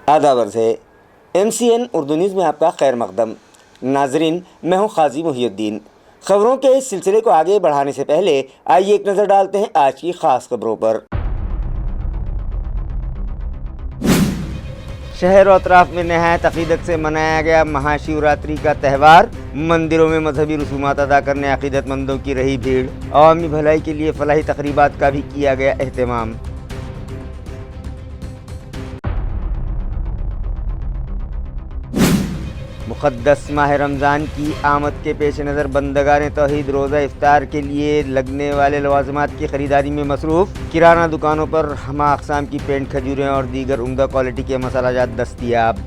آداب عرض ہے MCN اردو نیوز میں آپ کا خیر مقدم۔ ناظرین، میں ہوں قاضی محی الدین۔ خبروں کے اس سلسلے کو آگے بڑھانے سے پہلے آئیے ایک نظر ڈالتے ہیں آج کی خاص خبروں پر۔ شہر و اطراف میں نہایت عقیدت سے منایا گیا مہا شیوراتری کا تہوار۔ مندروں میں مذہبی رسومات ادا کرنے عقیدت مندوں کی رہی بھیڑ۔ عوامی بھلائی کے لیے فلاحی تقریبات کا بھی کیا گیا اہتمام۔ مقدس ماہ رمضان کی آمد کے پیش نظر بندگان توحید روزہ افطار کے لیے لگنے والے لوازمات کی خریداری میں مصروف۔ کرانہ دکانوں پر ہمہ اقسام کی پینٹ، کھجوریں اور دیگر عمدہ کوالٹی کے مسالہ جات دستیاب۔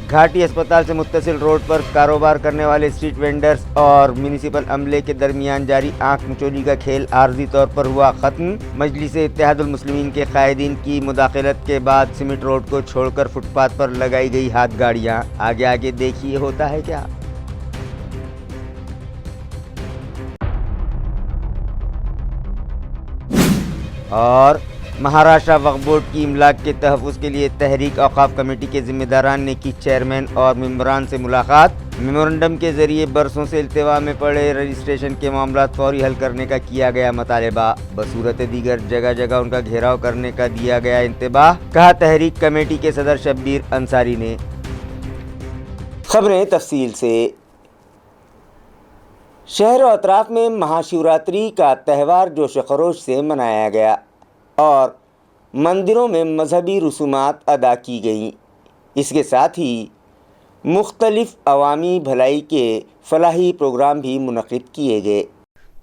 گھاٹی اسپتال سے متصل روڈ پر کاروبار کرنے والے اسٹریٹ وینڈرز اور میونسپل عملے کے درمیان جاری آنکھ مچولی کا کھیل عارضی طور پر ہوا ختم۔ مجلس اتحاد المسلمین کے قائدین کی مداخلت کے بعد سیمنٹ روڈ کو چھوڑ کر فٹ پاتھ پر لگائی گئی ہاتھ گاڑیاں۔ آگے آگے دیکھیے ہوتا ہے کیا۔ اور مہاراشٹر وقف بورڈ کی املاک کے تحفظ کے لیے تحریک اوقاف کمیٹی کے ذمہ داران نے کی چیئرمین اور ممبران سے ملاقات۔ میمورنڈم کے ذریعے برسوں سے التوا میں پڑے رجسٹریشن کے معاملات فوری حل کرنے کا کیا گیا مطالبہ۔ بصورت دیگر جگہ جگہ ان کا گھیراؤ کرنے کا دیا گیا انتباہ، کہا تحریک کمیٹی کے صدر شبیر انصاری نے۔ خبریں تفصیل سے۔ شہر و اطراف میں مہا شیوراتری کا تہوار جوش و خروش سے منایا گیا اور مندروں میں مذہبی رسومات ادا کی گئیں۔ اس کے ساتھ ہی مختلف عوامی بھلائی کے فلاحی پروگرام بھی منعقد کیے گئے۔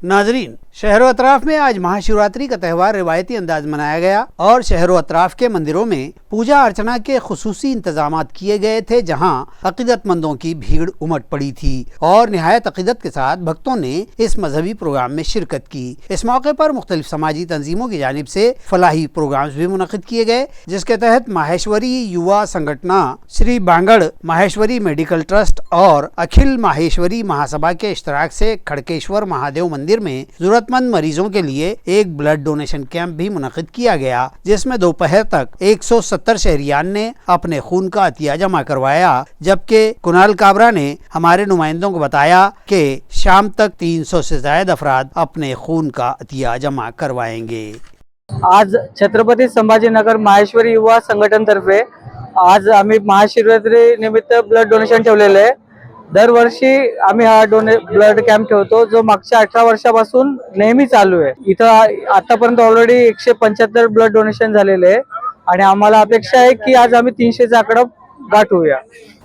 ناظرین، شہر و اطراف میں آج مہا شیوراتری کا تہوار روایتی انداز منایا گیا اور شہر و اطراف کے مندروں میں پوجا ارچنا کے خصوصی انتظامات کیے گئے تھے، جہاں عقیدت مندوں کی بھیڑ امٹ پڑی تھی اور نہایت عقیدت کے ساتھ بھکتوں نے اس مذہبی پروگرام میں شرکت کی۔ اس موقع پر مختلف سماجی تنظیموں کی جانب سے فلاحی پروگرامز بھی منعقد کیے گئے، جس کے تحت ماہیشوری یووا سنگھٹنا، شری بانگڑ ماہیشوری میڈیکل ٹرسٹ اور اکھل ماہیشوری مہاسبھا کے اشتراک سے کھڑکیشور مہادیو مندر میں ضرورت مند مریضوں کے لیے ایک بلڈ ڈونیشن کیمپ بھی منعقد کیا گیا، جس میں دوپہر تک 170 شہریان نے اپنے خون کا عطیہ جمع کروایا، جبکہ کنال کابرا نے ہمارے نمائندوں کو بتایا کہ شام تک 300 سے زائد افراد اپنے خون کا عطیہ جمع کروائیں گے۔ आज छत्रपती संभाजीनगर माहेश्वरी युवा संघटनेतर्फे आज आम्ही महाशिवरात्री निमित्त ब्लड डोनेशन ठेवलेलं आहे। दरवर्षी आम्ही हा ब्लड कॅम्प ठेवतो, जो मागच्या 18 वर्षापासून नेहमी चालू आहे। इथं आतापर्यंत ऑलरेडी 175 ब्लड डोनेशन झालेले आहे आणि आम्हाला अपेक्षा आहे की आज आम्ही 300चा आकडा गाठूया।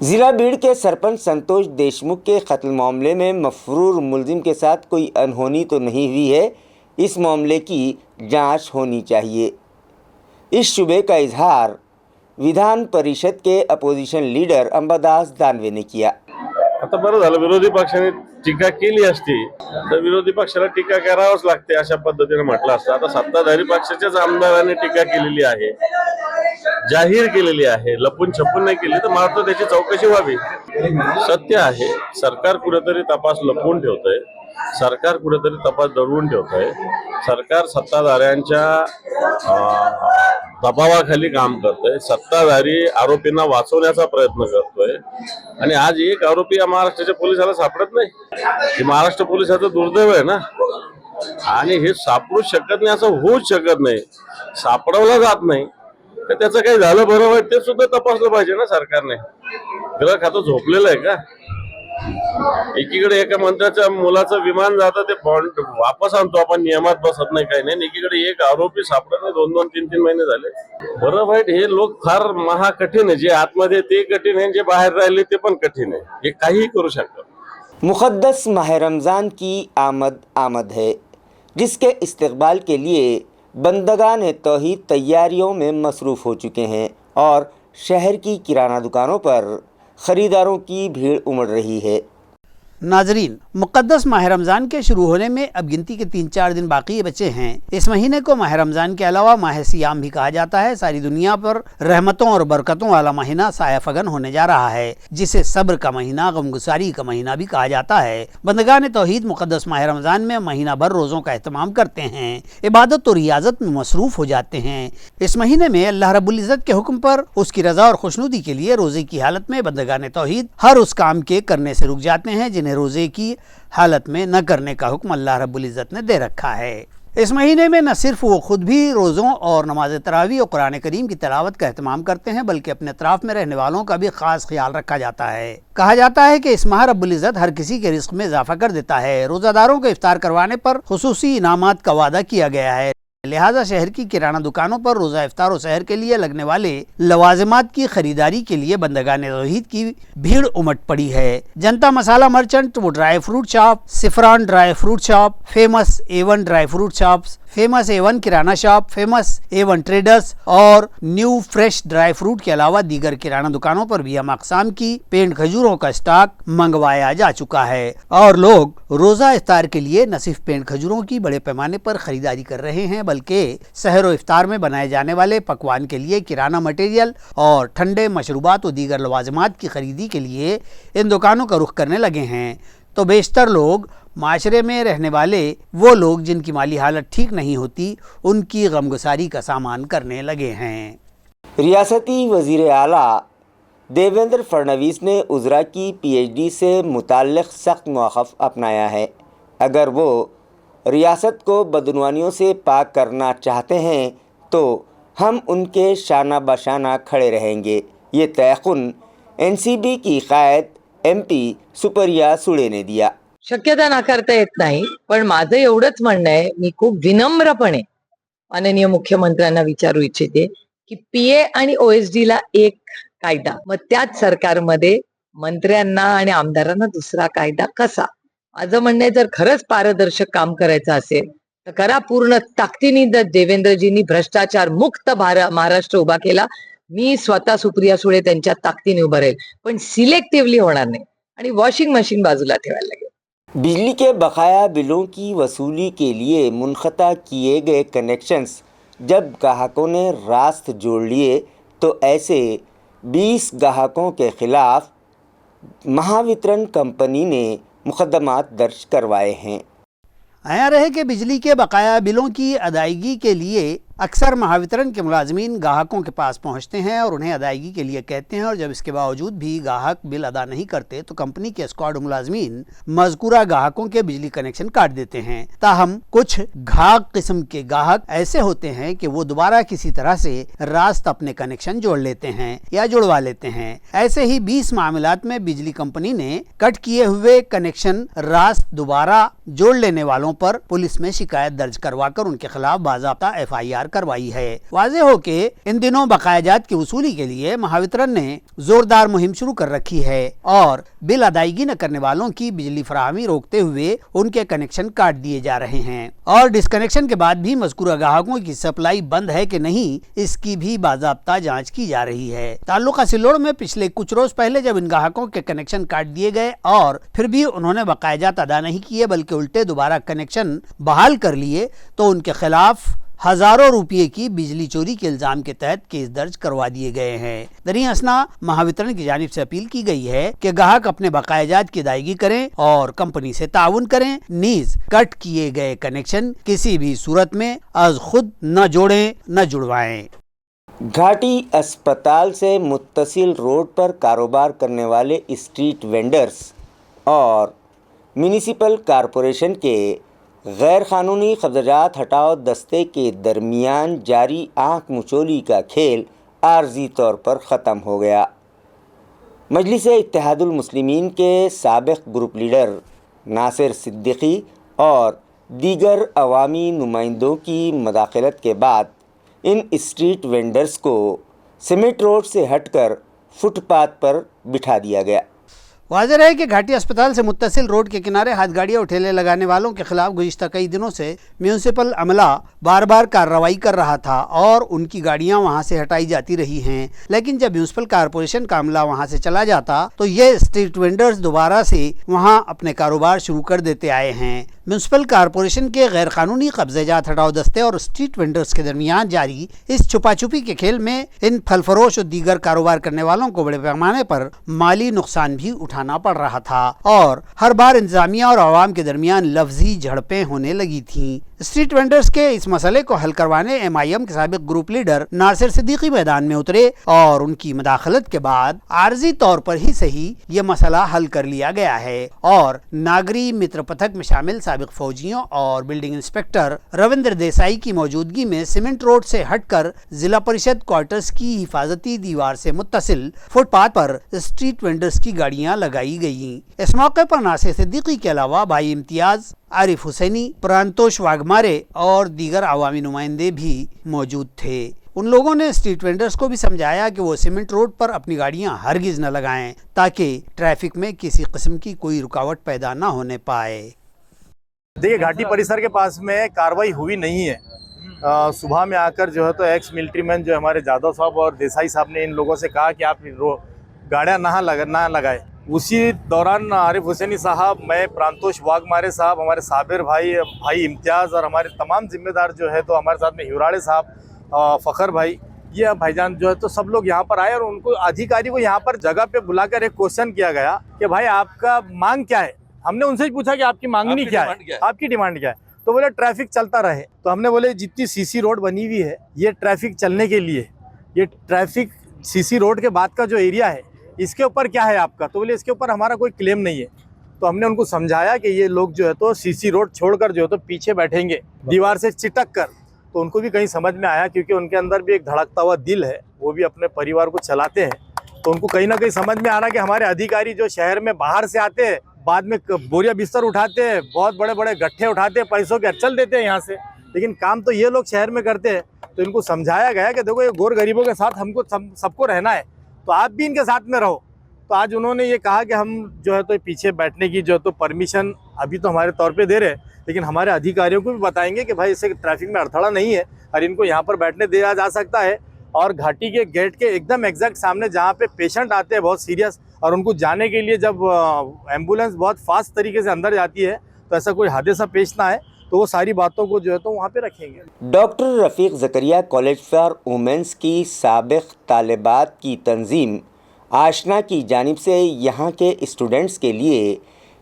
ضلع بیڑ کے سرپنچ سنتوش دیشمکھ کے قتل معاملے میں مفرور ملزم کے ساتھ کوئی انہونی تو نہیں ہوئی ہے، اس معاملے کی جانچ ہونی چاہیے۔ اس شبے کا اظہار विधान परिषद के अपोजिशन लीडर अंबादास दानवे ने किया। आता बरं झालं, विरोधी पक्षाने टीका केली असती तर विरोधी पक्षाला टीका करावंच लागते अशा पद्धतीने म्हटलं असतं। आता सत्ताधारी पक्षाच्याच आमदारांनी टीका केलेली आहे, जाहीर केलेली आहे, लपून छपून नाही केली, तर मला तर त्याची चौकशी व्हावी। सत्य आहे, सरकार कुठेतरी तपास लपवून ठेवतंय, सरकार कुठेतरी तपास दडवून ठेवतंय, सरकार सत्ताधाऱ्यांच्या दबावाखाली काम करतोय, सत्ताधारी आरोपींना वाचवण्याचा प्रयत्न करतोय आणि आज एक आरोपी या महाराष्ट्राच्या पोलिसाला सापडत नाही। हे महाराष्ट्र पोलिसाचं दुर्दैव आहे ना, आणि हे सापडूच शकत नाही, असं होऊच शकत नाही। सापडवला जात नाही तर त्याचं काही झालं बरं वाईट ते सुद्धा तपासलं पाहिजे ना सरकारने। गृह खातं झोपलेलं आहे का? एकीकडे एका मंत्र्याच्या मुलाचं विमान जातं, ते बॉन्ड वापस आणतो आपण, नियमात बसत नाही काही नाही। एकीकडे एक आरोपी सापडत नाही, 2-2, 3-3 महिने झाले। बरं वाईट हे लोक फार महाकठीण आहे, जे आतमध्ये ते कठीण आहे, जे बाहेर राहिले ते पण कठीण आहे, हे काहीही करू शकतात। मुक़द्दस माह रमज़ान की आमद है, जिसके इस्तकबाल के लिए बंदगान तौहीद तैयारियों में मसरूफ़ हो चुके हैं और शहर की किराना दुकानों पर ख़रीदारों की भीड़ उमड़ रही है। नाजरीन, मुक़द्दस माह रमज़ान के शुरू होने में अब गिनती के 3-4 दिन बाकी बचे हैं। इस महीने को माह रमज़ान के अलावा माह सियाम भी कहा जाता है। सारी दुनिया पर रहमतों और बरकतों वाला महीना साया फगन होने जा रहा है, जिसे सब्र का महीना, गमगुसारी का महीना भी कहा जाता है। बंदगान तौहीद मुक़द्दस माह रमज़ान में महीना भर रोज़ों का एहतमाम करते हैं, इबादत और रियाजत में मसरूफ़ हो जाते हैं। इस महीने में अल्लाह रब्बुल इज़्ज़त के हुक्म पर उसकी रज़ा और खुशनुदी के लिए रोज़े की हालत में बंदगान तौहीद हर उस काम के करने से रुक जाते हैं जिन्हें रोज़े की हालत में न करने का हुक्म अल्लाह रब्बुल इज़्ज़त ने दे रखा है। इस महीने में न सिर्फ वो खुद भी रोज़ों और नमाज तरावी और कुरान करीम की तिलावत का एहतमाम करते हैं, बल्कि अपने अतराफ में रहने वालों का भी खास ख्याल रखा जाता है। कहा जाता है कि इस माह रब्बुल इज़्ज़त हर किसी के रिज़्क़ में इजाफा कर देता है। रोज़ादारों को इफ्तार करवाने पर खुसूसी इनामात का वादा किया गया है। लिहाजा शहर की किराना दुकानों पर रोज़ा इफ्तार और सहर के लिए लगने वाले लवाजिमात की खरीदारी के लिए बंदगान तौहीद की भीड़ उमड़ पड़ी है। जनता मसाला मर्चेंट, वो ड्राई फ्रूट शॉप, सिफरान dry fruit shop, famous A1 dry fruit shops, famous A1 kirana shop, famous A1 traders और न्यू फ्रेश ड्राई फ्रूट के अलावा दीगर किराना दुकानों पर भी हम अक़साम की पेंट खजूरों का स्टॉक मंगवाया जा चुका है और लोग रोज़ा इफ्तार के लिए न सिर्फ पेंट खजूरों की बड़े पैमाने पर खरीदारी कर रहे हैं, बल्कि सहर और इफ्तार में बनाए जाने वाले पकवान के लिए किराना मटेरियल और ठंडे मशरूबात और दीगर लवाजमात की खरीदी के लिए इन दुकानों का रुख करने लगे हैं। तो बेशतर लोग माशरे में रहने वाले वो लोग जिनकी माली हालत ठीक नहीं होती, उनकी गमगुसारी का सामान करने लगे हैं। रियासती वज़ीर आला देवेंद्र फडणवीस ने उज़रा की PhD से मुताल्लिक़ सख्त मौक़िफ़ अपनाया है। अगर वो रियासत को बदनवानियों से पाक करना चाहते हैं तो हम उनके शाना बशाना खड़े रहेंगे। ये तयक़ुन NCB की क़ायद MP सुप्रिया सुळे ने दिया। शक्यता नाकारता येत नाही, पण माझं एवढंच म्हणणं आहे, मी खूप विनम्रपणे माननीय मुख्यमंत्र्यांना विचारू इच्छिते की PA आणि OSD ला एक कायदा, मग त्याच सरकारमध्ये मंत्र्यांना आणि आमदारांना दुसरा कायदा कसा? माझं म्हणणं आहे, जर खरंच पारदर्शक काम करायचं असेल तर करा पूर्ण ताकदीने। देवेंद्रजींनी भ्रष्टाचार मुक्त महाराष्ट्र उभा केला, मी स्वतः सुप्रिया सुळे त्यांच्या ताकदीने उभं राहील, पण सिलेक्टिव्हली होणार नाही आणि वॉशिंग मशीन बाजूला ठेवायला लागेल। बिजली के बकाया बिलों की वसूली के लिए मुनक़ता किए गए कनेक्शंस जब ग्राहकों ने रास्त जोड़ लिए तो ऐसे 20 ग्राहकों के खिलाफ महावितरण कंपनी ने मुकदमात दर्ज करवाए हैं। आया रहे कि बिजली के बकाया बिलों की अदायगी के लिए अक्सर महावितरण के मुलाजमीन ग्राहकों के पास पहुंचते हैं और उन्हें अदायगी के लिए कहते हैं, और जब इसके बावजूद भी ग्राहक बिल अदा नहीं करते तो कंपनी के स्क्वाड मुलाजमीन मज़कूरा ग्राहकों के बिजली कनेक्शन काट देते हैं। ताहम कुछ घाक किस्म के ग्राहक ऐसे होते हैं कि वो दोबारा किसी तरह से रास्त अपने कनेक्शन जोड़ लेते हैं या जुड़वा लेते हैं। ऐसे ही 20 मामलात में बिजली कंपनी ने कट किए हुए कनेक्शन रास्त दोबारा जोड़ लेने वालों पर पुलिस में शिकायत दर्ज करवाकर उनके खिलाफ बाज़ाब्ता FIR करवाई है। वाज़ेह हो कि इन दिनों बकायाजात की वसूली के लिए महावितरण ने जोरदार मुहिम शुरू कर रखी है और बिल अदायगी न करने वालों की बिजली फराहमी रोकते हुए उनके कनेक्शन काट दिए जा रहे हैं और डिस्कनेक्शन के बाद भी मज़कूरा ग्राहकों की सप्लाई बंद है कि नहीं, इसकी भी बाज़ाब्ता जांच की जा रही है। ताल्लुका सिल्लोड़ में पिछले कुछ रोज पहले जब इन ग्राहकों के कनेक्शन काट दिए गए और फिर भी उन्होंने बकायाजात अदा नहीं किए बल्कि उल्टे दोबारा कनेक्शन बहाल कर लिए, तो उनके खिलाफ हजारों रुपये की बिजली चोरी के इल्जाम के तहत केस दर्ज करवा दिए गए हैं। दरी असना महावितरण की जानिब से अपील की गई है कि ग्राहक अपने बकायाजात की अदायगी करें और कंपनी से ताउन करें, नीज कट किए गए कनेक्शन किसी भी सूरत में आज खुद न जोड़ें न जुड़वाएं। घाटी अस्पताल से मुत्तसिल रोड पर कारोबार करने वाले स्ट्रीट वेंडर्स और म्यूनिसिपल कॉरपोरेशन के गैर क़ानूनी कब्ज़ात हटाओ दस्ते के दरमियान जारी आँख मुचोली का खेल आर्जी तौर पर ख़त्म हो गया। मजलिस इत्तेहादुल मुस्लिमीन के साबिक़ ग्रुप लीडर नासिर सिद्दीकी और दीगर अवामी नुमाइंदों की मदाखलत के बाद इन स्ट्रीट वेंडर्स को सीमेंट रोड से हटकर फुटपाथ पर बिठा दिया गया। वाज़ेह है कि घाटी अस्पताल से मुत्तसिल रोड के किनारे हाथ गाड़ियाँ और ठेले लगाने वालों के खिलाफ गुज़िश्ता कई दिनों से म्यूनिसिपल अमला बार बार कार्रवाई कर रहा था और उनकी गाड़ियाँ वहाँ से हटाई जाती रही हैं। लेकिन जब म्यूनिसिपल कारपोरेशन का अमला वहाँ से चला जाता तो ये स्ट्रीट वेंडर्स दोबारा से वहाँ अपने कारोबार शुरू कर देते आए हैं। म्यूनिसिपल कारपोरेशन के गैर कानूनी कब्ज़ेजात हटाओ दस्ते और स्ट्रीट वेंडर्स के दरमियान जारी इस छुपा छुपी के खेल में इन फल फरोश और दीगर कारोबार करने वालों को बड़े पैमाने पर माली नुकसान भी उठाना पड़ रहा था और हर बार इंतजामिया और आवाम के दरमियान लफ्जी झड़पें होने लगी थीं। स्ट्रीट वेंडर्स के इस मसले को हल करवाने MIM के साबिक ग्रुप लीडर नासिर सिद्दीकी मैदान में उतरे और उनकी मुदाखलत के बाद आर्जी तौर पर ही सही ये मसला हल कर लिया गया है और नागरी मित्र पथक में शामिल साबिक फौजियों और बिल्डिंग इंस्पेक्टर रविंद्र देसाई की मौजूदगी में सीमेंट रोड से हटकर जिला परिषद क्वार्टर्स की हिफाजती दीवार से मुत्तसिल फुटपाथ पर स्ट्रीट वेंडर्स की गाड़ियां लगाई गयी। इस मौके पर नासिर सिद्दीकी के अलावा भाई इम्तियाज, आरिफ हुसैनी, प्रांतोष वाघमारे और दीगर अवामी नुमाइंदे भी मौजूद थे। उन लोगों ने स्ट्रीट वेंडर्स को भी समझाया कि वो सीमेंट रोड पर अपनी गाड़ियां हरगिज न लगाएं ताकि ट्रैफिक में किसी किस्म की कोई रुकावट पैदा न होने पाए। देखिए, घाटी परिसर के पास में कार्रवाई हुई नहीं है। सुबह में आकर जो है तो एक्स मिलिट्री मैन जो हमारे जादव साहब और देसाई साहब ने इन लोगों से कहा कि आप गाड़ियाँ ना लगाए। उसी दौरान आरिफ हुसैनी साहब, मैं, प्रांतोष वाघमारे साहब, हमारे साबिर भाई इम्तियाज़ और हमारे तमाम जिम्मेदार जो है तो हमारे साथ में हिवराड़े साहब, फ़खर भाई, ये भाईजान जो है तो सब लोग यहाँ पर आए और उनको अधिकारी को यहाँ पर जगह पे बुलाकर एक क्वेश्चन किया गया कि भाई आपका मांग क्या है। हमने उनसे ही पूछा कि आपकी मांगनी क्या है, आपकी डिमांड क्या है। तो बोले ट्रैफिक चलता रहे। तो हमने बोले जितनी CC रोड बनी हुई है ये ट्रैफिक चलने के लिए, ये ट्रैफिक CC रोड के बाद का जो एरिया है इसके ऊपर क्या है आपका। तो बोले इसके ऊपर हमारा कोई क्लेम नहीं है। तो हमने उनको समझाया कि ये लोग जो है तो CC रोड छोड़कर जो है तो पीछे बैठेंगे दीवार से चिटक कर। तो उनको भी कहीं समझ में आया, क्योंकि उनके अंदर भी एक धड़कता हुआ दिल है, वो भी अपने परिवार को चलाते हैं। तो उनको कहीं ना कहीं समझ में आ रहा कि हमारे अधिकारी जो शहर में बाहर से आते हैं, बाद में बोरिया बिस्तर उठाते हैं, बहुत बड़े बड़े गट्ठे उठाते हैं, पैसों के अचल देते हैं यहाँ से, लेकिन काम तो ये लोग शहर में करते हैं। तो इनको समझाया गया कि देखो ये गोर गरीबों के साथ हमको सबको रहना है, तो आप भी इनके साथ में रहो। तो आज उन्होंने ये कहा कि हम जो है तो पीछे बैठने की जो है तो परमिशन अभी तो हमारे तौर पे दे रहे हैं, लेकिन हमारे अधिकारियों को भी बताएंगे कि भाई इससे ट्रैफिक में अड़थड़ा नहीं है और इनको यहाँ पर बैठने दिया जा सकता है। और घाटी के गेट के एकदम एग्जैक्ट सामने जहाँ पे पेशेंट आते हैं बहुत सीरियस, और उनको जाने के लिए जब एम्बुलेंस बहुत फास्ट तरीके से अंदर जाती है तो ऐसा कोई हादसा पेश ना आए, तो वो सारी बातों को जो है तो वहाँ पे रखेंगे। Doctor Rafiq Zakaria college for women's की साबिक़ तालिबात की तंजीम आशना की जानिब से यहाँ के स्टूडेंट्स के लिए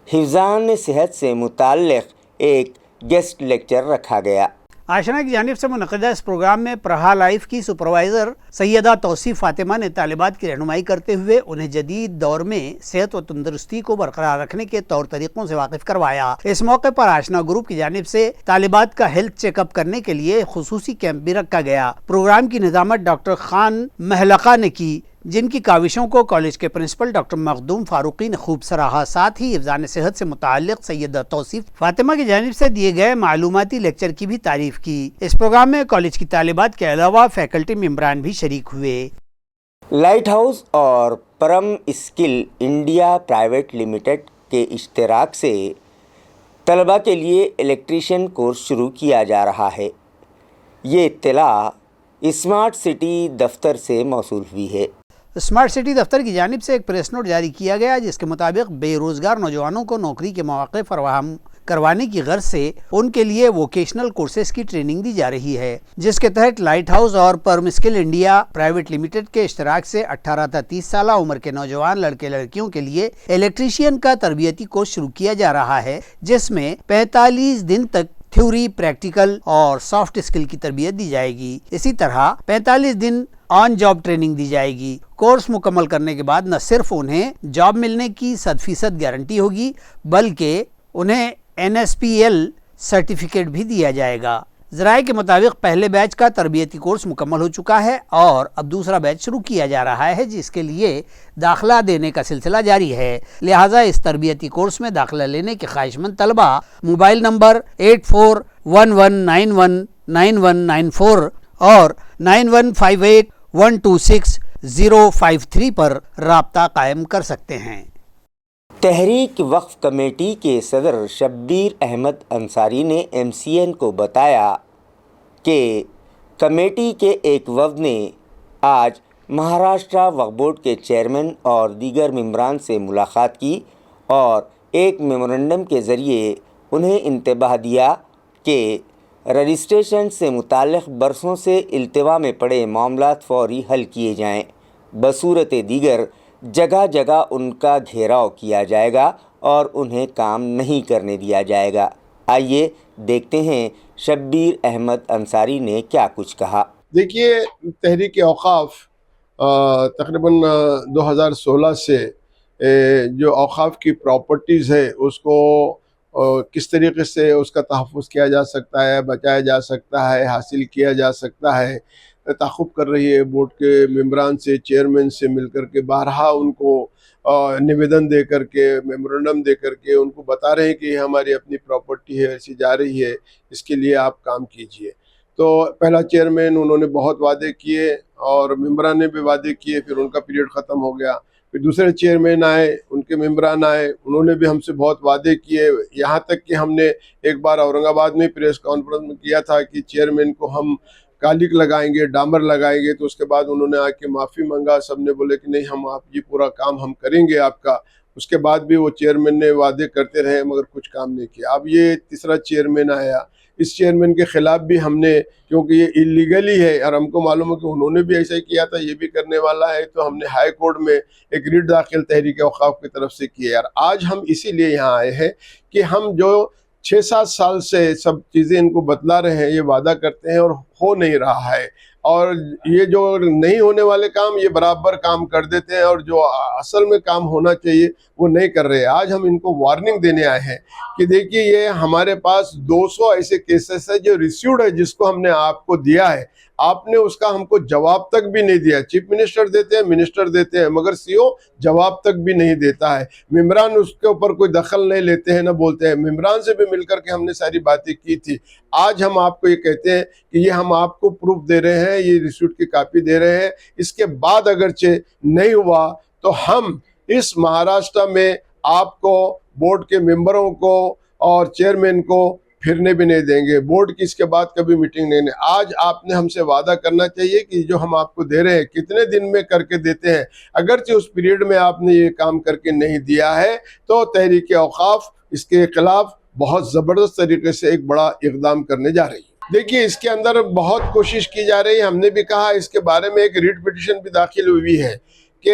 हिफ़्ज़ान सेहत से मुताल्लिक़ एक गेस्ट लेक्चर रखा गया। आशना की जानिब से मुनक़दा इस प्रोग्राम में प्रहा लाइफ की सुपरवाइज़र सैयदा तौसीफ़ फ़ातिमा ने तालिबात की रहनुमाई करते हुए उन्हें जदीद दौर में सेहत व तंदुरुस्ती को बरकरार रखने के तौर तरीक़ों से वाकिफ़ करवाया। इस मौके पर आशना ग्रुप की जानिब से तालिबात का हेल्थ चेकअप करने के लिए खुसूसी कैंप भी रखा गया। प्रोग्राम की निज़ामत डॉक्टर खान महलका ने की, जिनकी काविशों को कॉलेज के प्रिंसिपल डॉक्टर मखदूम फारूकी ने खूब सराहा। साथ ही हिफ़्ज़ान सेहत से मुताल्लिक़ सैयदा तौसीफ़ फ़ातिमा की जानिब से दिए गए मालूमाती लेक्चर की भी तारीफ़ की। इस प्रोग्राम में कॉलेज की तालिबात के अलावा फैकल्टी मेंबरान भी शरीक हुए। लाइट हाउस और परम स्किल इंडिया प्राइवेट लिमिटेड के इश्तराक से तलबा के लिए इलेक्ट्रीशियन कोर्स शुरू किया जा रहा है। ये इत्तला स्मार्ट सिटी दफ्तर से मौसूल हुई है। स्मार्ट सिटी दफ्तर की जानिब से एक प्रेस नोट जारी किया गया, जिसके मुताबिक बेरोजगार नौजवानों को नौकरी के मौके फराहम करवाने की गर्ज से उनके लिए वोकेशनल कोर्सेज की ट्रेनिंग दी जा रही है, जिसके तहत लाइट हाउस और परम स्किल इंडिया प्राइवेट लिमिटेड के इश्तराक से 18 से 30 साल उम्र के नौजवान लड़के लड़कियों के लिए इलेक्ट्रीशियन का तरबियती कोर्स शुरू किया जा रहा है, जिसमें 45 दिन तक थ्योरी, प्रैक्टिकल और सॉफ्ट स्किल की तरबियत दी जाएगी। इसी तरह 45 दिन ऑन जॉब ट्रेनिंग दी जाएगी। कोर्स मुकम्मल करने के बाद न सिर्फ उन्हें जॉब मिलने की 100% गारंटी होगी, बल्कि उन्हें NSPL सर्टिफिकेट भी दिया जाएगा। ज़राए के मुताबिक पहले बैच का तरबियती कोर्स मुकम्मल हो चुका है और अब दूसरा बैच शुरू किया जा रहा है, जिसके लिए दाखिला देने का सिलसिला जारी है। लिहाजा इस तरबियती कोर्स में दाखिला लेने के ख्वाहिशमंद तलबा मोबाइल नंबर 8411919194 और 9158126053 पर राब्ता कायम कर सकते हैं। تحریک وقف کمیٹی کے صدر شبیر احمد انصاری نے MCN کو بتایا کہ کمیٹی کے ایک وفد نے آج مہاراشٹرا وقف بورڈ کے چیئرمین اور دیگر ممبران سے ملاقات کی اور ایک میمورنڈم کے ذریعے انہیں انتباہ دیا کہ رجسٹریشن سے متعلق برسوں سے التوا میں پڑے معاملات فوری حل کیے جائیں، بصورت دیگر جگہ جگہ ان کا گھیراؤ کیا جائے گا اور انہیں کام نہیں کرنے دیا جائے گا۔ آئیے دیکھتے ہیں شبیر احمد انصاری نے کیا کچھ کہا۔ دیکھیے، تحریک اوقاف تقریباً 2016 سے جو اوقاف کی پراپرٹیز ہے اس کو کس طریقے سے اس کا تحفظ کیا جا سکتا ہے، بچایا جا سکتا ہے، حاصل کیا جا سکتا ہے، تعاقب کر رہی ہے۔ بورڈ کے ممبران سے، چیئرمین سے مل کر کے بارہا ان کو نویدن دے کر کے، میمورنڈم دے کر کے ان کو بتا رہے ہیں کہ یہ ہماری اپنی پراپرٹی ہے، ایسی جا رہی ہے، اس کے لیے آپ کام کیجئے۔ تو پہلا چیئرمین انہوں نے بہت وعدے کیے اور ممبران نے بھی وعدے کیے، پھر ان کا پیریڈ ختم ہو گیا۔ پھر دوسرے چیئرمین آئے، ان کے ممبران آئے، انہوں نے بھی ہم سے بہت وعدے کیے، یہاں تک کہ ہم نے ایک بار اورنگ آباد میں پریس کانفرنس میں کیا تھا کہ چیئرمین کو ہم کالک لگائیں گے، ڈامر لگائیں گے، تو اس کے بعد انہوں نے آ کے معافی مانگا، سب نے بولے کہ نہیں، ہم آپ یہ پورا کام ہم کریں گے آپ کا۔ اس کے بعد بھی وہ چیئرمین نے وعدے کرتے رہے مگر کچھ کام نہیں کیا۔ اب یہ تیسرا چیئرمین آیا، اس چیئرمین کے خلاف بھی ہم نے، کیونکہ یہ انلیگلی ہے اور ہم کو معلوم ہے کہ انہوں نے بھی ایسا ہی کیا تھا، یہ بھی کرنے والا ہے، تو ہم نے ہائی کورٹ میں ایک ریٹ داخل تحریک اوقاف کی طرف سے کیا۔ اور آج ہم اسی لیے یہاں آئے ہیں کہ ہم جو 6-7 سال سے سب چیزیں ان کو بتلا رہے ہیں، یہ وعدہ کرتے ہیں اور ہو نہیں رہا ہے، اور یہ جو نہیں ہونے والے کام یہ برابر کام کر دیتے ہیں، اور جو اصل میں کام ہونا چاہیے وہ نہیں کر رہے۔ آج ہم ان کو وارننگ دینے آئے ہیں کہ دیکھیے، یہ ہمارے پاس 200 ایسے کیسز ہے جو ریسیوڈ ہے، جس کو ہم نے آپ کو دیا ہے، آپ نے اس کا ہم کو جواب تک بھی نہیں دیا۔ چیف منسٹر دیتے ہیں، منسٹر دیتے ہیں، مگر CO جواب تک بھی نہیں دیتا ہے۔ ممبران اس کے اوپر کوئی دخل نہیں لیتے ہیں، نہ بولتے ہیں۔ ممبران سے بھی مل کر کے ہم نے ساری باتیں کی تھی۔ آج ہم آپ کو یہ کہتے ہیں کہ یہ ہم آپ کو پروف دے رہے ہیں، یہ ریسیوٹ کی کاپی دے رہے ہیں، اس کے بعد اگرچہ نہیں ہوا تو ہم اس مہاراشٹر میں آپ کو، بورڈ کے ممبروں کو اور چیئرمین کو پھرنے بھی نہیں دیں گے۔ بورڈ کی اس کے بعد کبھی میٹنگ نہیں۔ آج آپ نے ہم سے وعدہ کرنا چاہیے کہ جو ہم آپ کو دے رہے ہیں کتنے دن میں کر کے دیتے ہیں۔ اگرچہ اس پیریڈ میں آپ نے یہ کام کر کے نہیں دیا ہے تو تحریک اوقاف اس کے خلاف بہت زبردست طریقے سے ایک بڑا اقدام کرنے جا رہی ہے۔ دیکھیے، اس کے اندر بہت کوشش کی جا رہی ہے۔ ہم نے بھی کہا، اس کے بارے میں ایک ریٹ پٹیشن بھی داخل ہوئی ہے کہ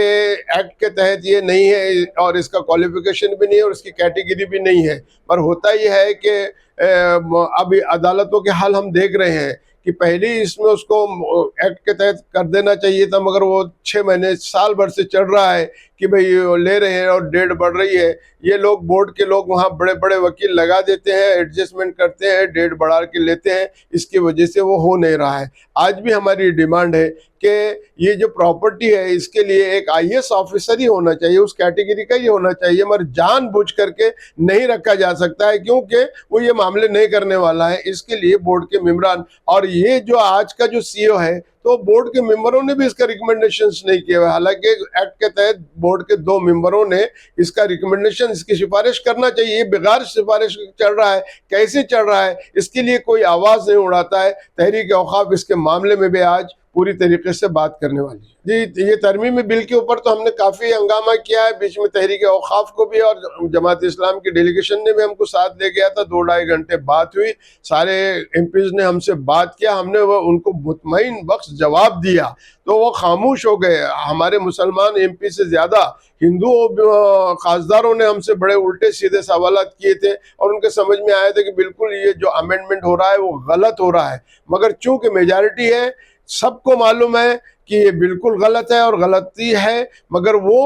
ایکٹ کے تحت یہ نہیں ہے اور اس کا کوالیفیکیشن بھی نہیں ہے اور اس کی کیٹیگری بھی نہیں ہے، پر ہوتا یہ ہے کہ اب عدالتوں کے حال ہم دیکھ رہے ہیں کہ پہلے اس میں اس کو ایکٹ کے تحت کر دینا چاہیے تھا، مگر وہ 6 مہینے سال بھر سے چل رہا ہے کہ بھئی لے رہے ہیں اور ڈیٹ بڑھ رہی ہے۔ یہ لوگ، بورڈ کے لوگ وہاں بڑے بڑے وکیل لگا دیتے ہیں، ایڈجسٹمنٹ کرتے ہیں، ڈیٹ بڑھا کے لیتے ہیں، اس کی وجہ سے وہ ہو نہیں رہا ہے۔ آج بھی ہماری ڈیمانڈ ہے کہ یہ جو پراپرٹی ہے اس کے لیے ایک IAS آفیسر ہی ہونا چاہیے، اس کیٹیگری کا ہی ہونا چاہیے، مگر جان بوجھ کر کے نہیں رکھا جا سکتا ہے، کیونکہ وہ یہ معاملے نہیں کرنے والا ہے۔ اس کے لیے بورڈ کے ممبران، اور یہ جو آج کا جو CO ہے، تو بورڈ کے ممبروں نے بھی اس کا ریکمنڈیشنز نہیں کیے ہوئے، حالانکہ ایکٹ کے تحت بورڈ کے 2 ممبروں نے اس کا ریکمنڈیشن، اس کی سفارش کرنا چاہیے۔ یہ بغیر سفارش چل رہا ہے، کیسے چل رہا ہے، اس کے لیے کوئی آواز نہیں اڑاتا ہے۔ تحریک اوقاف اس کے معاملے میں بھی آج پوری طریقے سے بات کرنے والی ہے۔ جی، یہ ترمیمی بل کے اوپر تو ہم نے کافی ہنگامہ کیا ہے، بیچ میں تحریک اوقاف کو بھی اور جماعت اسلام کی ڈیلیگیشن نے بھی ہم کو ساتھ لے گیا تھا، 2-2.5 گھنٹے بات ہوئی، سارے MPs نے ہم سے بات کیا، ہم نے ان کو مطمئن بخش جواب دیا تو وہ خاموش ہو گئے۔ ہمارے مسلمان MP سے زیادہ ہندو خاصداروں نے ہم سے بڑے الٹے سیدھے سوالات کیے تھے، اور ان کے سمجھ میں آیا تھا کہ بالکل یہ جو امینڈمنٹ ہو رہا ہے وہ غلط ہو رہا ہے، مگر چونکہ میجارٹی ہے، سب کو معلوم ہے کہ یہ بالکل غلط ہے اور غلطی ہے، مگر وہ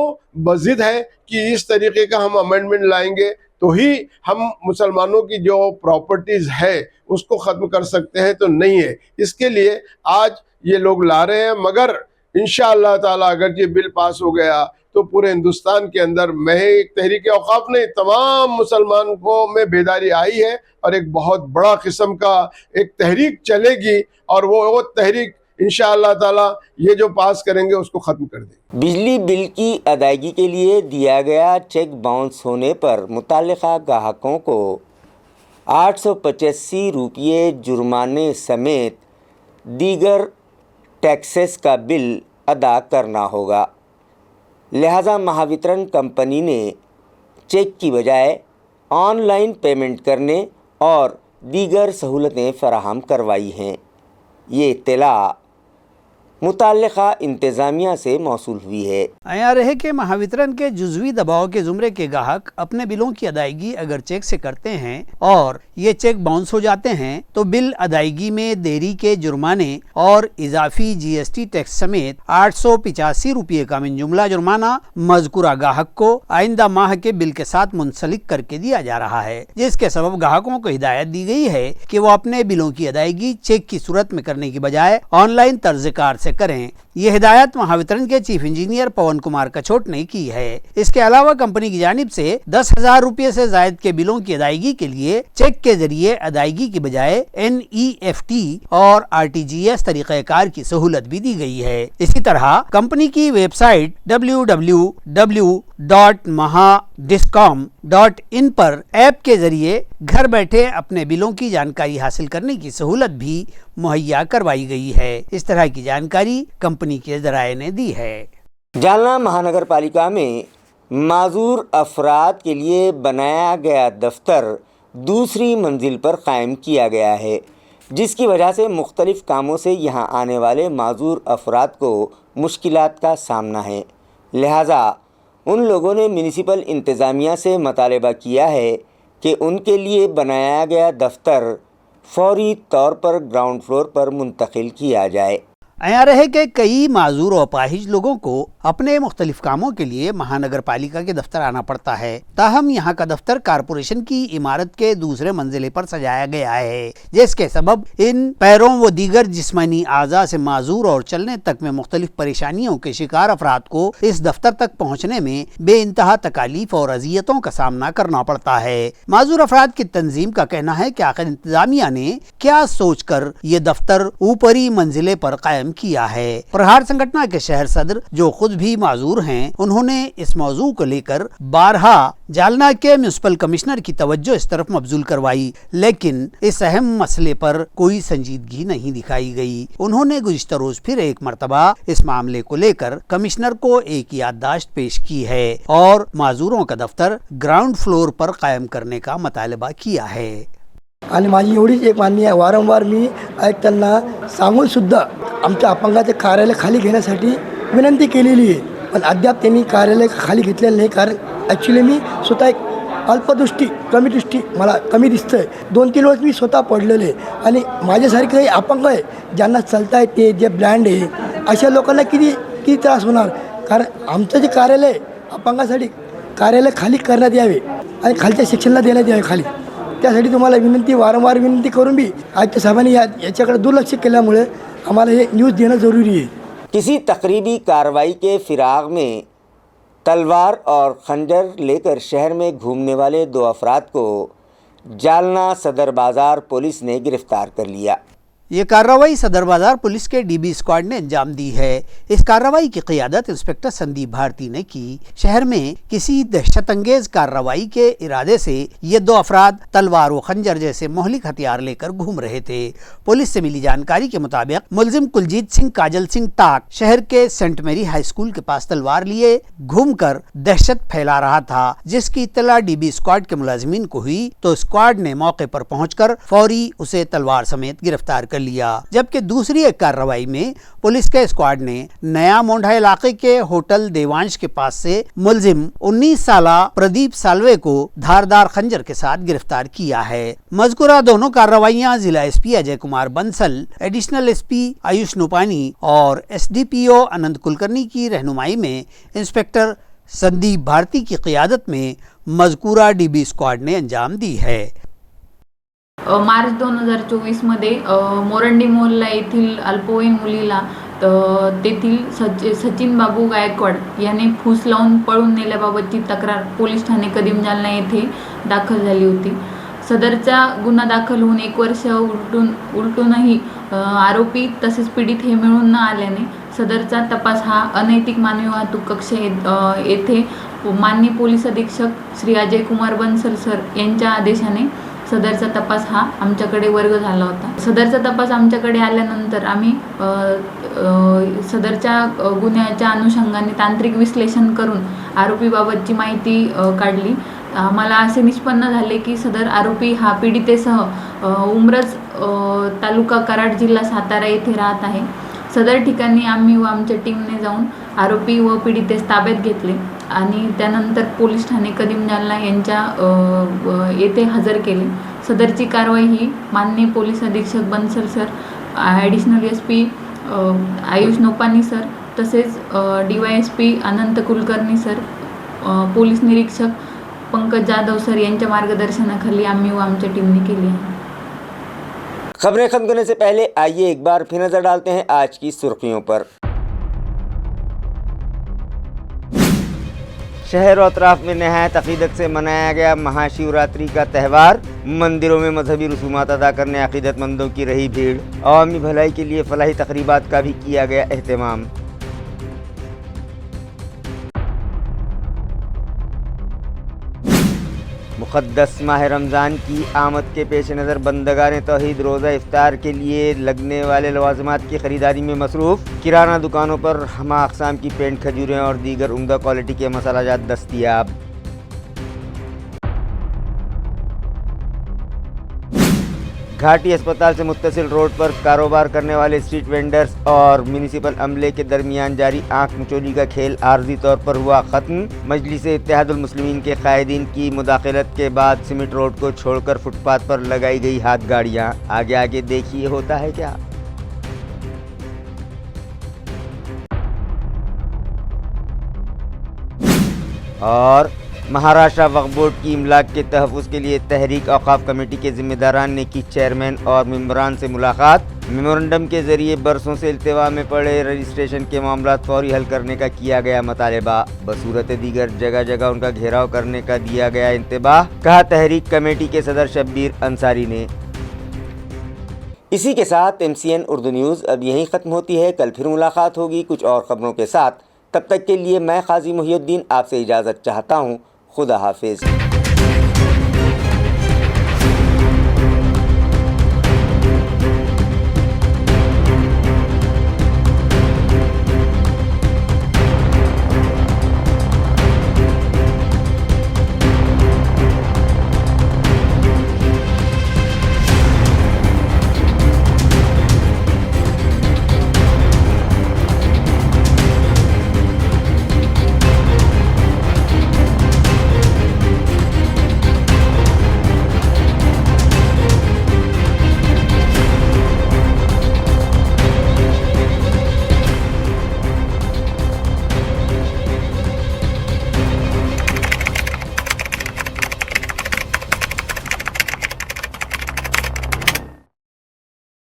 بضد ہے کہ اس طریقے کا ہم امینڈمنٹ لائیں گے تو ہی ہم مسلمانوں کی جو پراپرٹیز ہے اس کو ختم کر سکتے ہیں، تو نہیں ہے۔ اس کے لیے آج یہ لوگ لا رہے ہیں، مگر انشاءاللہ تعالی اگر یہ بل پاس ہو گیا تو پورے ہندوستان کے اندر، میں ایک تحریک اوقاف نے تمام مسلمان کو میں بیداری آئی ہے، اور ایک بہت بڑا قسم کا ایک تحریک چلے گی، اور وہ تحریک इंशाअल्लाह ताला ये जो पास करेंगे उसको ख़त्म कर देंगे। बिजली बिल की अदायगी के लिए दिया गया चेक बाउंस होने पर मुतल्लिका ग्राहकों को 885 रुपये जुर्माने समेत दीगर टैक्सेस का बिल अदा करना होगा। लिहाजा महावितरण कंपनी ने चेक की बजाय ऑनलाइन पेमेंट करने और दीगर सहूलतें फराहम करवाई हैं। ये इत्तला मुतल्लिका इंतज़ामिया से मौसूल हुई है। आया रहे कि महावितरण के जुज़वी दबाव के ज़ुमरे के ग्राहक अपने बिलों की अदायगी अगर चेक से करते हैं और ये चेक बाउंस हो जाते हैं तो बिल अदायगी में देरी के जुर्माने और इजाफी GST टैक्स समेत 885 रुपये का मिन जुमला जुर्माना मज़कूरा ग्राहक को आइंदा माह के बिल के साथ मुंसलिक करके दिया जा रहा है, जिसके सबब ग्राहकों को हिदायत दी गई है कि वो अपने बिलों की अदायगी चेक की सूरत में करने की बजाय ऑनलाइन तर्ज़-ए-कार से करें। ये हिदायत महावितरण के चीफ इंजीनियर पवन कुमार कछोट ने की है। इसके अलावा कंपनी की जानिब से 10,000 रुपये से जायद के बिलों की अदायगी के लिए चेक के जरिए अदायगी की बजाय NEFT और RTGS तरीक़ेकार की सहूलत भी दी गई है। इसी तरह कंपनी की वेबसाइट www.mahadiscom.in पर ऐप के जरिए घर बैठे अपने बिलों की जानकारी हासिल करने की सहूलत भी मुहैया करवाई गई है। इस तरह की जानकारी कंपनी के ज़राए ने दी है। जालना महानगर पालिका में माजूर अफराद के लिए बनाया गया दफ्तर दूसरी मंजिल पर कायम किया गया है, जिसकी वजह से मुख्तलिफ कामों से यहाँ आने वाले माजूर अफराद को मुश्किलात का सामना है। लिहाजा उन लोगों ने म्यूनिसिपल इंतज़ामिया से मुतालबा किया है कि उनके लिए बनाया गया दफ्तर फौरी तौर पर ग्राउंड फ्लोर पर मुंतकिल किया जाए। आया रहे कि कई माजूर और अपाहिज लोगों को अपने मुख्तलिफ कामों के लिए महानगर पालिका के दफ्तर आना पड़ता है। ताहम यहाँ का दफ्तर कारपोरेशन की इमारत के दूसरे मंजिले पर सजाया गया है, जिसके सबब इन पैरों व दीगर जिस्मानी आज़ा से माजूर और चलने तक में मुख्तलिफ परेशानियों के शिकार अफराद को इस दफ्तर तक पहुँचने में बेइंतहा तकालीफ और अजियतों का सामना करना पड़ता है। माजूर अफराद की तंजीम का कहना है कि आखिर इंतजामिया ने क्या सोच कर ये दफ्तर ऊपरी मंजिले पर कायम किया है। प्रहार संगठन के शहर सदर जो खुद भी माजूर हैं, उन्होंने इस मौजू को लेकर बारहा जालना के म्युनिसिपल कमिश्नर की तवज्जो इस तरफ मबजूल करवाई, लेकिन इस अहम मसले पर कोई संजीदगी नहीं दिखाई गई। उन्होंने गुज़िश्ता रोज फिर एक मरतबा इस मामले को लेकर कमिश्नर को एक याददाश्त पेश की है और माजूरों का दफ्तर ग्राउंड फ्लोर पर कायम करने का मुतालबा किया है। आणि माझी एवढीच एक मागणी आहे, वारंवार मी आयुक्तांना सांगून सुद्धा आमच्या अपंगाचे कार्यालय खाली घेण्यासाठी विनंती केलेली आहे, पण अद्याप त्यांनी कार्यालय खाली घेतलेलं नाही। कारण ॲक्च्युली मी स्वतः एक अल्पदृष्टी कमी दृष्टी मला कमी दिसतं आहे। 2-3 वर्ष मी स्वतः पडलेले आणि माझ्यासारखे काही अपंग आहे ज्यांना चालता येते, जे ब्लँड आहे, अशा लोकांना किती त्रास होणार। कारण आमचं जे कार्यालय अपंगासाठी कार्यालय खाली करण्यात यावे आणि खालच्या सेक्शनला देण्यात यावे खाली। त्यासाठी तुम्हाला विनंती, वारंवार विनंती करून भी आयुक्त साहेबांनी याच्याकडे दुर्लक्ष केल्यामुळे हमारा ये न्यूज़ देना ज़रूरी है। किसी तकरीबी कार्रवाई के फिराग में तलवार और खंजर लेकर शहर में घूमने वाले 2 अफराद को जालना सदर बाज़ार पुलिस ने गिरफ्तार कर लिया। ये कार्रवाई सदर बाजार पुलिस के DB स्क्वाड ने अंजाम दी है। इस कार्रवाई की क़ियादत इंस्पेक्टर संदीप भारती ने की। शहर में किसी दहशत अंगेज कार्रवाई के इरादे से ये 2 अफराद तलवार व खंजर जैसे मोहलिक हथियार लेकर घूम रहे थे। पुलिस से मिली जानकारी के मुताबिक मुलजिम कुलजीत सिंह काजल सिंह टाक शहर के सेंट मेरी हाई स्कूल के पास तलवार लिए घूमकर दहशत फैला रहा था, जिसकी इत्तला DB स्क्वाड के मुलाजिमीन को हुई तो स्क्वाड ने मौके पर पहुंचकर फौरी उसे तलवार समेत गिरफ्तार कर लिया। जबकि दूसरी एक कार्रवाई में पुलिस के स्क्वाड ने नया मोंढा इलाके के होटल देवांश के पास से मुलजिम 19 साला प्रदीप सालवे को धारदार खंजर के साथ गिरफ्तार किया है। मज़कूरा दोनों कार्रवाइयां जिला SP Ajay Kumar Bansal, additional SP Ayush Nupani और SDPO अनंत कुलकर्णी की रहनुमाई में इंस्पेक्टर संदीप भारती की क़ियादत में मज़कूरा DB स्क्वाड ने अंजाम दी है। मार्च 2024 मध्ये मोरंडी मोहल्ला येथील अल्पवयीन मुलीला तेथील सचिन बाबू गायकवाड याने फूस लावून पळून नेल्याबाबतची तक्रार पोलीस ठाणे कदीम जालना येथे दाखल झाली होती। सदरचा गुन्हा दाखल होऊन 1 वर्ष उलटूनही आरोपी तसेच पीडित हे मिळून न आल्याने सदरचा तपास हा अनैतिक मानवी वाहतूक कक्ष येथे माननीय पोलीस अधीक्षक श्री अजय कुमार बन्सल सर यांच्या आदेशाने सदरचा तपास हा आमच्याकडे वर्ग झाला होता. सदरचा तपास आमच्याकडे आल्यानंतर आम्ही सदरच्या गुन्ह्याच्या अनुषंगाने तांत्रिक विश्लेषण करून आरोपीबाबतची माहिती काढली. आम्हाला असे निष्पन्न झाले की सदर आरोपी हा पीडितेसह उमरज तालुका कराड जिल्हा सातारा येथे राहत आहे. सदर ठिकाणी आम्ही व आमच्या टीमने जाऊन आरोपी व पीडितेस ताब्यात घेतले आणि त्यानंतर पोलीस ठाणे कदीम जालना यांच्या येथे हजर केले. सदरची कारवाई ही माननीय पोलीस अधीक्षक Bansal sir, additional SP Ayush Nopani sir, तसेच DYSP अनंत कुलकर्णी सर, पोलीस निरीक्षक पंकज जाधव सर यांच्या मार्गदर्शनाखाली आम्ही व आमच्या टीमने केली आहे. खबरें खत्म करने से पहले आइए एक बार फिर नजर डालते हैं आज की सुर्खियों पर। शहर और अतराफ में नहायत अकीदत से मनाया गया महाशिवरात्रि का त्यौहार। मंदिरों में मजहबी रसूमात अदा करने अकीदतमंदों की रही भीड़। अवामी भलाई के लिए फलाही तकरीबात का भी किया गया एहतमाम। मुक़द्दस माह रमज़ान की आमद के पेश नज़र बंदगान तौहीद रोज़ा इफ्तार के लिए लगने वाले लवाज़िमात की ख़रीदारी में मसरूफ़। किराना दुकानों पर हमा अक़साम की पेंट, खजूरें और दीगर उम्दा क्वालिटी के मसालाजात दस्तयाब। घाटी अस्पताल से मुत्तसिल रोड पर कारोबार करने वाले स्ट्रीट वेंडर्स और म्यूनिसिपल अमले के दरमियान जारी आंख मिचोली का खेल आर्जी तौर पर हुआ ख़त्म। मजलिस इत्तेहादुल मुस्लिमीन के कायदीन की मुदाखलत के बाद सीमेंट रोड को छोड़कर फुटपाथ पर लगाई गई हाथ गाड़ियाँ। आगे आगे देखिए होता है क्या। और महाराष्ट्र वक्फ बोर्ड की इमलाक के तहफ़्फ़ुज़ के लिए तहरीक औक़ाफ़ कमेटी के ज़िम्मेदारान ने की चेयरमैन और मेंबरान से मुलाकात। मेमोरेंडम के ज़रिए बरसों से इल्तिवा में पड़े रजिस्ट्रेशन के मामला फौरी हल करने का किया गया मुतालबा। बसूरत दीगर जगह जगह उनका घेराव करने का दिया गया इंतबाह, कहा तहरीक कमेटी के सदर शब्बीर अंसारी ने। इसी के साथ MCN उर्दू न्यूज़ अब यहीं ख़त्म होती है। कल फिर मुलाकात होगी कुछ और ख़बरों के साथ। तब तक के लिए मैं क़ाज़ी मुहिउद्दीन आपसे इजाज़त चाहता हूँ। खुदा हाफिज़।